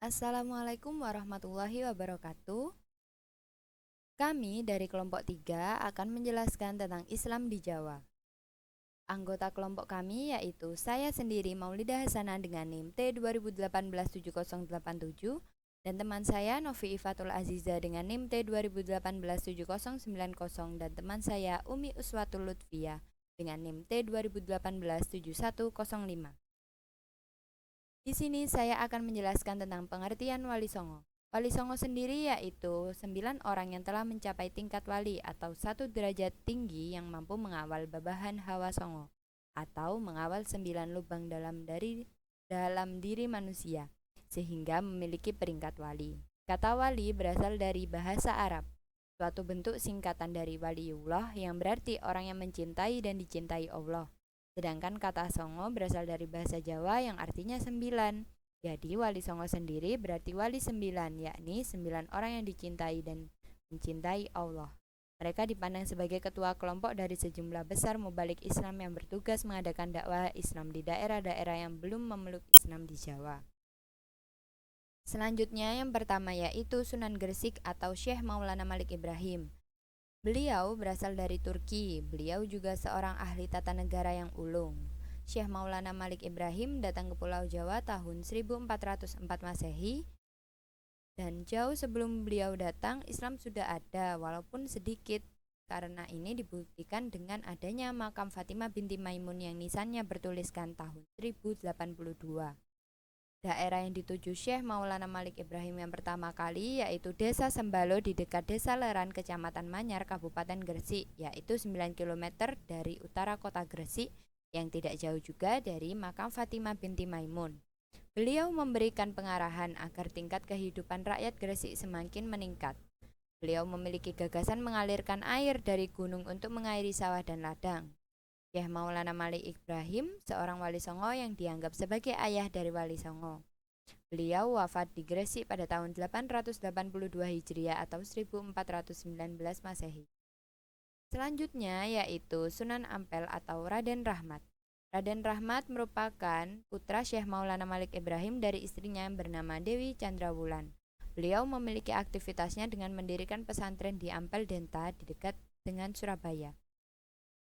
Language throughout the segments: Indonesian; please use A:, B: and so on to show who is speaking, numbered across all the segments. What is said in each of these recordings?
A: Assalamualaikum warahmatullahi wabarakatuh. Kami dari kelompok 3 akan menjelaskan tentang Islam di Jawa. Anggota kelompok kami yaitu saya sendiri Maulidah Hasanah dengan NIM T20187087 dan teman saya Novi Ifatul Aziza dengan NIM T20187090 dan teman saya Umi Uswatul Lutfia dengan NIM T20187105. Di sini saya akan menjelaskan tentang pengertian Wali Songo. Wali Songo sendiri yaitu 9 orang yang telah mencapai tingkat wali atau satu derajat tinggi yang mampu mengawal babahan hawa songo atau mengawal 9 lubang dalam diri manusia sehingga memiliki peringkat wali. Kata wali berasal dari bahasa Arab, suatu bentuk singkatan dari waliullah yang berarti orang yang mencintai dan dicintai Allah. Sedangkan kata songo berasal dari bahasa Jawa yang artinya 9. Jadi wali songo sendiri berarti wali 9, yakni 9 orang yang dicintai dan mencintai Allah. Mereka dipandang sebagai ketua kelompok dari sejumlah besar mubalik Islam yang bertugas mengadakan dakwah Islam di daerah-daerah yang belum memeluk Islam di Jawa. Selanjutnya yang pertama yaitu Sunan Gresik atau Syekh Maulana Malik Ibrahim. Beliau berasal dari Turki. Beliau juga seorang ahli tata negara yang ulung. Syekh Maulana Malik Ibrahim datang ke Pulau Jawa tahun 1404 Masehi. Dan jauh sebelum beliau datang, Islam sudah ada walaupun sedikit. Karena ini dibuktikan dengan adanya makam Fatimah binti Maimun yang nisannya bertuliskan tahun 1082. Daerah yang dituju Syekh Maulana Malik Ibrahim yang pertama kali yaitu Desa Sembalo di dekat Desa Leran, Kecamatan Manyar, Kabupaten Gresik, yaitu 9 km dari utara kota Gresik yang tidak jauh juga dari makam Fatimah binti Maimun. Beliau memberikan pengarahan agar tingkat kehidupan rakyat Gresik semakin meningkat. Beliau memiliki gagasan mengalirkan air dari gunung untuk mengairi sawah dan ladang. Syekh Maulana Malik Ibrahim, seorang wali songo yang dianggap sebagai ayah dari wali songo. Beliau wafat di Gresik pada tahun 882 Hijriah atau 1419 Masehi. Selanjutnya yaitu Sunan Ampel atau Raden Rahmat. Raden Rahmat merupakan putra Syekh Maulana Malik Ibrahim dari istrinya yang bernama Dewi Chandrawulan. Beliau memiliki aktivitasnya dengan mendirikan pesantren di Ampel Denta di dekat dengan Surabaya.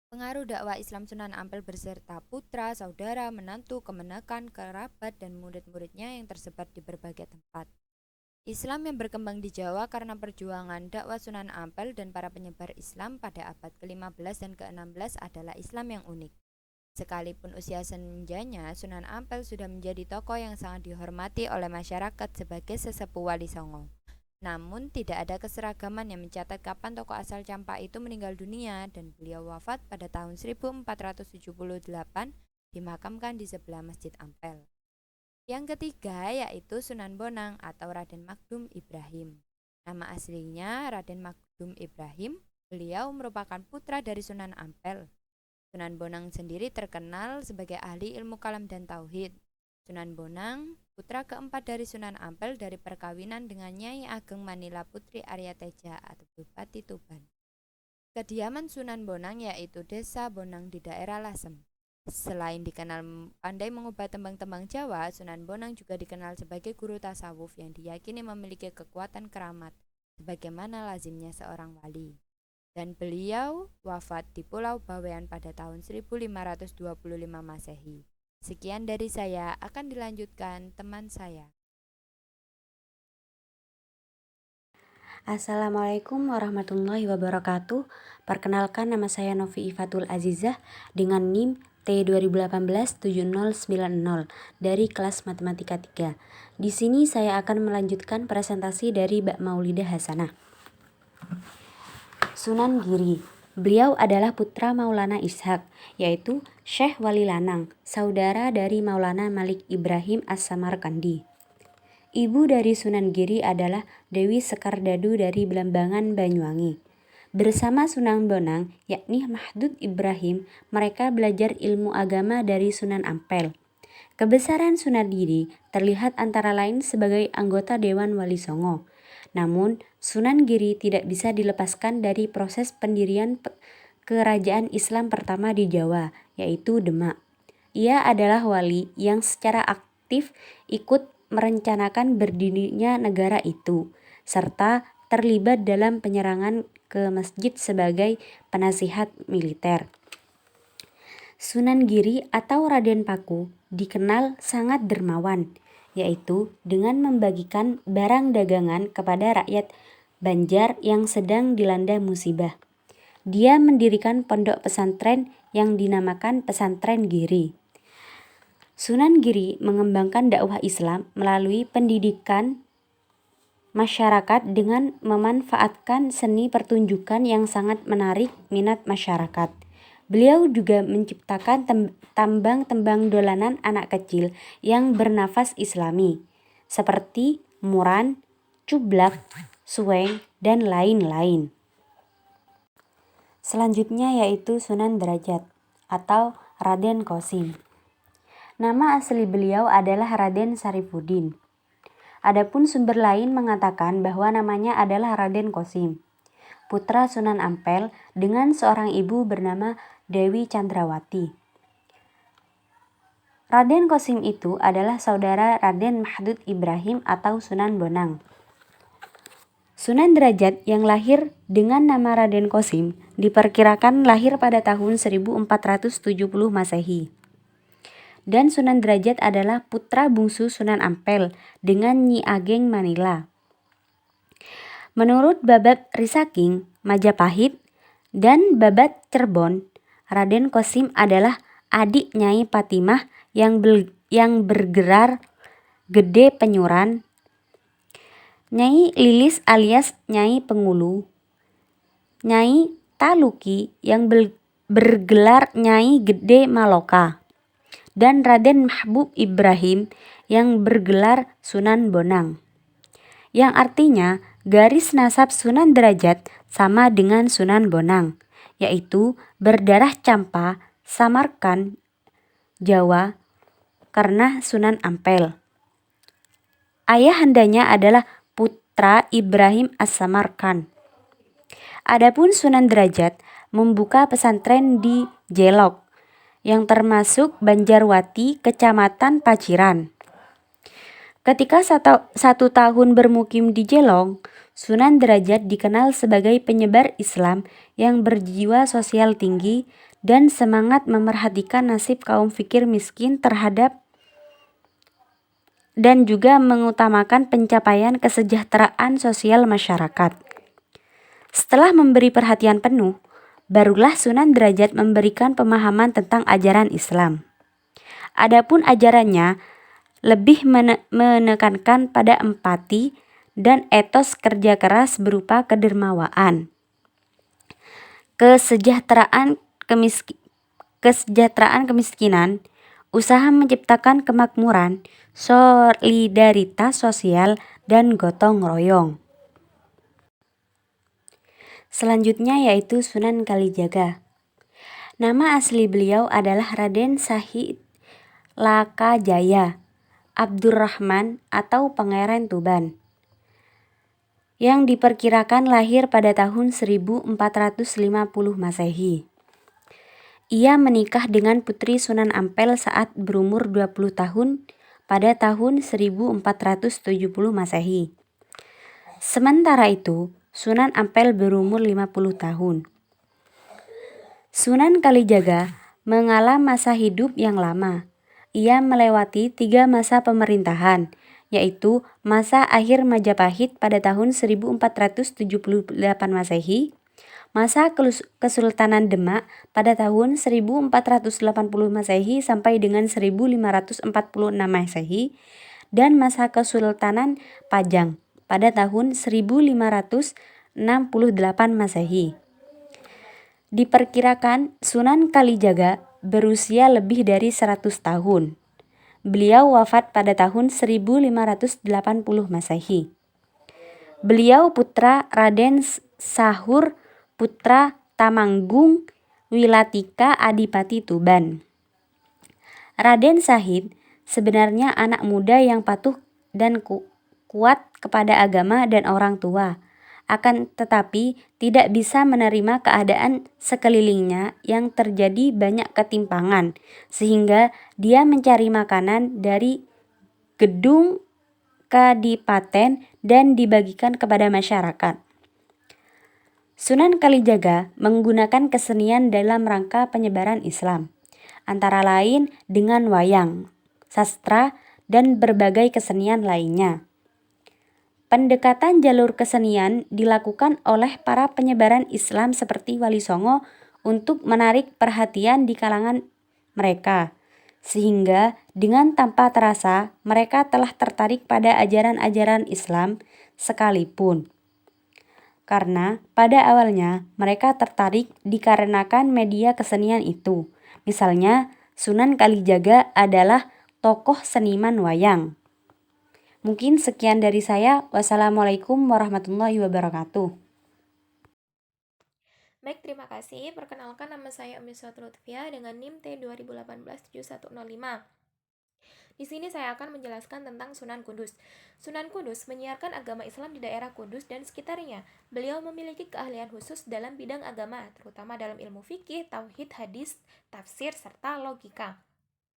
A: Pengaruh dakwah Islam Sunan Ampel beserta putra, saudara, menantu, kemenakan, kerabat, dan murid-muridnya yang tersebar di berbagai tempat. Islam yang berkembang di Jawa karena perjuangan dakwah Sunan Ampel dan para penyebar Islam pada abad ke-15 dan ke-16 adalah Islam yang unik. Sekalipun usia senjanya, Sunan Ampel sudah menjadi tokoh yang sangat dihormati oleh masyarakat sebagai sesepuh wali songo. Namun tidak ada keseragaman yang mencatat kapan tokoh asal Campak itu meninggal dunia dan beliau wafat pada tahun 1478 dimakamkan di sebelah Masjid Ampel. Yang ketiga yaitu Sunan Bonang atau Raden Magdum Ibrahim. Nama aslinya Raden Magdum Ibrahim. Beliau merupakan putra dari Sunan Ampel. Sunan Bonang sendiri terkenal sebagai ahli ilmu kalam dan tauhid. Sunan Bonang, putra keempat dari Sunan Ampel dari perkawinan dengan Nyai Ageng Manila Putri Arya Teja atau Bupati Tuban. Kediaman Sunan Bonang yaitu Desa Bonang di daerah Lasem. Selain dikenal pandai mengubah tembang-tembang Jawa, Sunan Bonang juga dikenal sebagai guru tasawuf yang diyakini memiliki kekuatan keramat, sebagaimana lazimnya seorang wali. Dan beliau wafat di Pulau Bawean pada tahun 1525 Masehi. Sekian dari saya, akan dilanjutkan teman saya.
B: Assalamualaikum warahmatullahi wabarakatuh. Perkenalkan, nama saya Novi Ifatul Azizah dengan NIM T20187090 dari kelas Matematika 3. Di sini saya akan melanjutkan presentasi dari Mbak Maulidah Hasanah. Sunan Giri. Beliau adalah putra Maulana Ishaq, yaitu Syekh Wali Lanang, saudara dari Maulana Malik Ibrahim As-Samarkandi. Ibu dari Sunan Giri adalah Dewi Sekardadu dari Belambangan, Banyuwangi. Bersama Sunan Bonang, yakni Mahdud Ibrahim, mereka belajar ilmu agama dari Sunan Ampel. Kebesaran Sunan Giri terlihat antara lain sebagai anggota Dewan Wali Songo. Namun, Sunan Giri tidak bisa dilepaskan dari proses pendirian kerajaan Islam pertama di Jawa, yaitu Demak. Ia adalah wali yang secara aktif ikut merencanakan berdirinya negara itu, serta terlibat dalam penyerangan ke masjid sebagai penasihat militer. Sunan Giri atau Raden Paku dikenal sangat dermawan, yaitu dengan membagikan barang dagangan kepada rakyat Banjar yang sedang dilanda musibah. Dia mendirikan pondok pesantren yang dinamakan Pesantren Giri. Sunan Giri mengembangkan dakwah Islam melalui pendidikan masyarakat dengan memanfaatkan seni pertunjukan yang sangat menarik minat masyarakat. Beliau juga menciptakan tambang-tembang dolanan anak kecil yang bernafas Islami, seperti muran, cublak, suweng, dan lain-lain. Selanjutnya yaitu Sunan Derajat atau Raden Kosim. Nama asli beliau adalah Raden Sarifuddin. Adapun sumber lain mengatakan bahwa namanya adalah Raden Kosim, putra Sunan Ampel dengan seorang ibu bernama Dewi Chandrawati. Raden Kosim itu adalah saudara Raden Mahdud Ibrahim atau Sunan Bonang. Sunan Derajat yang lahir dengan nama Raden Kosim diperkirakan lahir pada tahun 1470 Masehi. Dan Sunan Derajat adalah putra bungsu Sunan Ampel dengan Nyi Ageng Manila. Menurut Babad Risaking, Majapahit, dan Babad Cerbon, Raden Kosim adalah adik Nyai Patimah yang bergelar Gede Penyuran, Nyai Lilis alias Nyai Pengulu, Nyai Taluki yang bergelar Nyai Gede Maloka, dan Raden Mahbub Ibrahim yang bergelar Sunan Bonang, yang artinya garis nasab Sunan Derajat sama dengan Sunan Bonang, yaitu berdarah campa Samarkand, Jawa, karena Sunan Ampel. Ayahandanya adalah putra Ibrahim As-Samarkand. Adapun Sunan Derajat membuka pesantren di Jelok, yang termasuk Banjarwati, Kecamatan Paciran. Ketika satu tahun bermukim di Jelong, Sunan Derajat dikenal sebagai penyebar Islam yang berjiwa sosial tinggi dan semangat memerhatikan nasib kaum fakir miskin dan juga mengutamakan pencapaian kesejahteraan sosial masyarakat. Setelah memberi perhatian penuh, barulah Sunan Derajat memberikan pemahaman tentang ajaran Islam. Adapun ajarannya lebih menekankan pada empati dan etos kerja keras berupa kedermawaan, kesejahteraan kemiskinan, usaha menciptakan kemakmuran, solidaritas sosial, dan gotong royong. Selanjutnya yaitu Sunan Kalijaga. Nama asli beliau adalah Raden Sahid Lakajaya Abdurrahman atau Pangeran Tuban, yang diperkirakan lahir pada tahun 1450 Masehi. Ia menikah dengan putri Sunan Ampel saat berumur 20 tahun pada tahun 1470 Masehi. Sementara itu, Sunan Ampel berumur 50 tahun. Sunan Kalijaga mengalami masa hidup yang lama. Ia melewati 3 masa pemerintahan, yaitu masa akhir Majapahit pada tahun 1478 Masehi, masa Kesultanan Demak pada tahun 1480 Masehi sampai dengan 1546 Masehi, dan masa Kesultanan Pajang pada tahun 1568 Masehi. Diperkirakan Sunan Kalijaga berusia lebih dari 100 tahun. Beliau wafat pada tahun 1580 Masehi. Beliau putra Raden Sahur putra Tamanggung Wilatika Adipati Tuban. Raden Sahid sebenarnya anak muda yang patuh dan kuat kepada agama dan orang tua, akan tetapi tidak bisa menerima keadaan sekelilingnya yang terjadi banyak ketimpangan, sehingga dia mencari makanan dari gedung kadipaten dan dibagikan kepada masyarakat. Sunan Kalijaga menggunakan kesenian dalam rangka penyebaran Islam, antara lain dengan wayang, sastra, dan berbagai kesenian lainnya. Pendekatan jalur kesenian dilakukan oleh para penyebaran Islam seperti Wali Songo untuk menarik perhatian di kalangan mereka, sehingga dengan tanpa terasa mereka telah tertarik pada ajaran-ajaran Islam sekalipun. Karena pada awalnya mereka tertarik dikarenakan media kesenian itu. Misalnya, Sunan Kalijaga adalah tokoh seniman wayang. Mungkin sekian dari saya. Wassalamualaikum warahmatullahi wabarakatuh.
C: Baik, terima kasih. Perkenalkan, nama saya Umi Suat Lutfia dengan NIM T20187105. Di sini saya akan menjelaskan tentang Sunan Kudus. Sunan Kudus menyiarkan agama Islam di daerah Kudus dan sekitarnya. Beliau memiliki keahlian khusus dalam bidang agama, terutama dalam ilmu fikih, tauhid, hadis, tafsir, serta logika.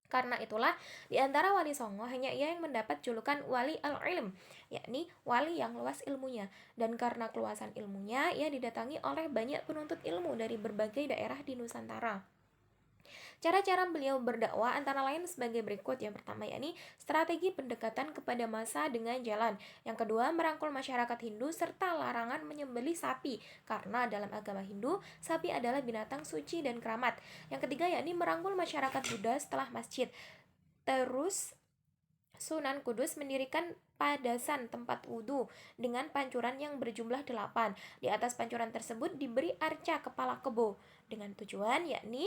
C: Karena itulah, di antara wali songo hanya ia yang mendapat julukan wali al-ilm, yakni wali yang luas ilmunya. Dan karena keluasan ilmunya, ia didatangi oleh banyak penuntut ilmu dari berbagai daerah di Nusantara. Cara-cara beliau berdakwah antara lain sebagai berikut. Yang pertama yakni strategi pendekatan kepada massa dengan jalan. Yang kedua, merangkul masyarakat Hindu serta larangan menyembelih sapi karena dalam agama Hindu sapi adalah binatang suci dan keramat. Yang ketiga yakni merangkul masyarakat Buddha setelah masjid. Terus Sunan Kudus mendirikan padasan tempat wudhu dengan pancuran yang berjumlah 8. Di atas pancuran tersebut diberi arca kepala kebo dengan tujuan yakni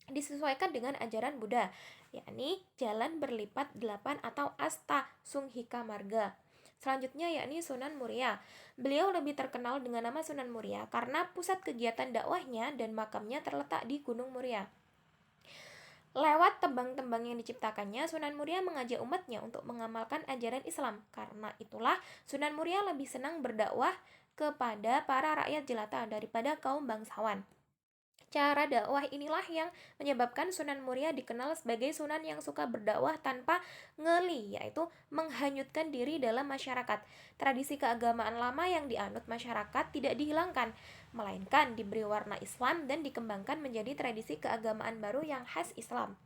C: disesuaikan dengan ajaran Buddha, yakni jalan berlipat 8 atau Asta Sunghika Marga. Selanjutnya yakni Sunan Muria. Beliau lebih terkenal dengan nama Sunan Muria karena pusat kegiatan dakwahnya dan makamnya terletak di Gunung Muria. Lewat tembang-tembang yang diciptakannya, Sunan Muria mengajak umatnya untuk mengamalkan ajaran Islam. Karena itulah Sunan Muria lebih senang berdakwah kepada para rakyat jelata daripada kaum bangsawan. Cara dakwah inilah yang menyebabkan Sunan Muria dikenal sebagai sunan yang suka berdakwah tanpa ngeli, yaitu menghanyutkan diri dalam masyarakat. Tradisi keagamaan lama yang dianut masyarakat tidak dihilangkan, melainkan diberi warna Islam dan dikembangkan menjadi tradisi keagamaan baru yang khas Islam.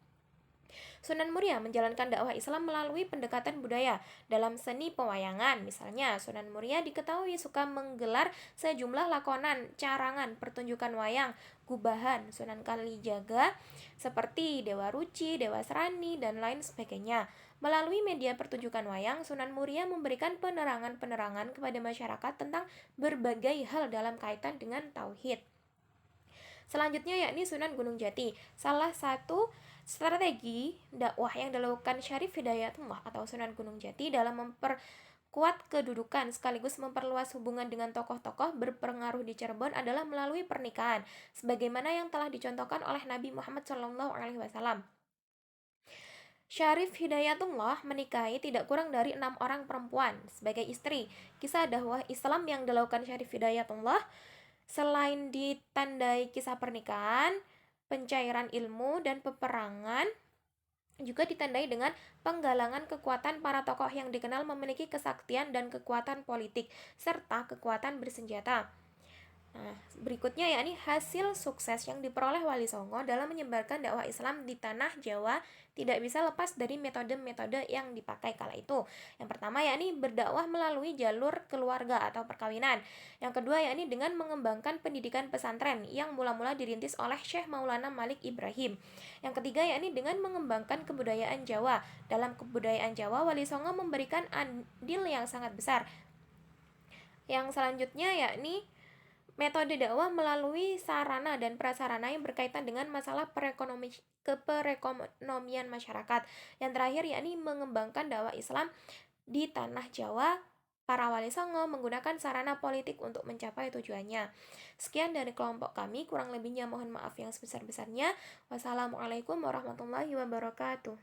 C: Sunan Muria menjalankan dakwah Islam melalui pendekatan budaya dalam seni pewayangan. Misalnya, Sunan Muria diketahui suka menggelar sejumlah lakonan, carangan, pertunjukan wayang, gubahan, Sunan Kalijaga seperti Dewa Ruci, Dewa Serani, dan lain sebagainya. Melalui media pertunjukan wayang, Sunan Muria memberikan penerangan-penerangan kepada masyarakat tentang berbagai hal dalam kaitan dengan tauhid. Selanjutnya yakni Sunan Gunung Jati. Salah satu strategi dakwah yang dilakukan Syarif Hidayatullah atau Sunan Gunung Jati dalam memperkuat kedudukan sekaligus memperluas hubungan dengan tokoh-tokoh berpengaruh di Cirebon adalah melalui pernikahan, sebagaimana yang telah dicontohkan oleh Nabi Muhammad SAW. Syarif Hidayatullah menikahi tidak kurang dari 6 orang perempuan sebagai istri. Kisah dakwah Islam yang dilakukan Syarif Hidayatullah selain ditandai kisah pernikahan, pencairan ilmu, dan peperangan, juga ditandai dengan penggalangan kekuatan para tokoh yang dikenal memiliki kesaktian dan kekuatan politik, serta kekuatan bersenjata. Nah, berikutnya yakni hasil sukses yang diperoleh Wali Songo dalam menyebarkan dakwah Islam di tanah Jawa tidak bisa lepas dari metode-metode yang dipakai kala itu. Yang pertama yakni berdakwah melalui jalur keluarga atau perkawinan. Yang kedua yakni dengan mengembangkan pendidikan pesantren yang mula-mula dirintis oleh Syekh Maulana Malik Ibrahim. Yang ketiga yakni dengan mengembangkan kebudayaan Jawa. Dalam kebudayaan Jawa, Wali Songo memberikan andil yang sangat besar. Yang selanjutnya yakni metode dakwah melalui sarana dan prasarana yang berkaitan dengan masalah perekonomian masyarakat. Yang terakhir yakni mengembangkan dakwah Islam di tanah Jawa. Para wali songo menggunakan sarana politik untuk mencapai tujuannya. Sekian dari kelompok kami, kurang lebihnya mohon maaf yang sebesar-besarnya. Wassalamualaikum warahmatullahi wabarakatuh.